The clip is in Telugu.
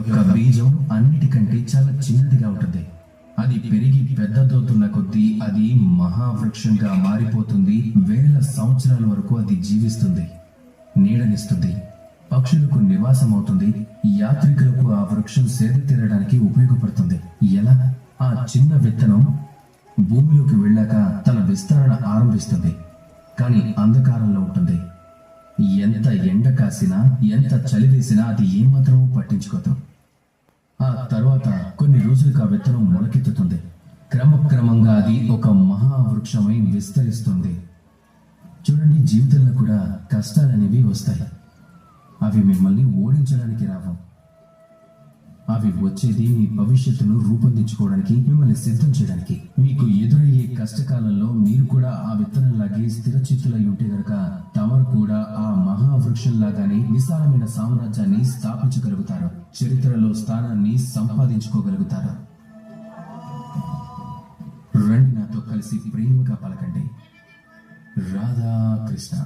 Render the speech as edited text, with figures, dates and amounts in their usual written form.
యొక్క బీజం అన్నిటికంటే చాలా చిన్నదిగా ఉంటుంది. అది పెరిగి పెద్దదవుతున్న కొద్దీ అది మహావృక్షంగా మారిపోతుంది. వేల సంవత్సరాల వరకు అది జీవిస్తుంది, నీడనిస్తుంది, పక్షులకు నివాసం అవుతుంది. యాత్రికులకు ఆ వృక్షం సేద తీరడానికి ఉపయోగపడుతుంది. ఎలా? ఆ చిన్న విత్తనం భూమిలోకి వెళ్ళాక తన విస్తరణ ఆరంభిస్తుంది, కానీ అంధకారంలో ఉంటుంది. ఎంత ఎండ కాసినా, ఎంత చలి వేసినా అది ఏమాత్రమూ పట్టించుకోదు. ఆ తర్వాత కొన్ని రోజులకు ఆ విత్తనం మొలకెత్తుతుంది. క్రమక్రమంగా అది ఒక మహావృక్షమై విస్తరిస్తుంది. చూడండి, జీవితంలో కూడా కష్టాలనేవి వస్తాయి. అవి మిమ్మల్ని ఓడించడానికి రావు. అవి వచ్చేది మీ భవిష్యత్తును రూపొందించుకోవడానికి, మిమ్మల్ని సిద్ధం చేయడానికి. మీకు ఎదురయ్యే కష్టకాలంలో మీరు కూడా ఆ విత్తనంలాగే స్థిరచిత్తులై ఉంటే గనక తమరు కూడా ఆ మహావృక్షంలాగానే విశాలమైన సామ్రాజ్యాన్ని స్థాపించగలుగుతారు. చరిత్రలో స్థానాన్ని సంపాదించుకోగలుగుతారు. రండి, నాతో కలిసి ప్రేమగా పలకండి, రాధా కృష్ణ.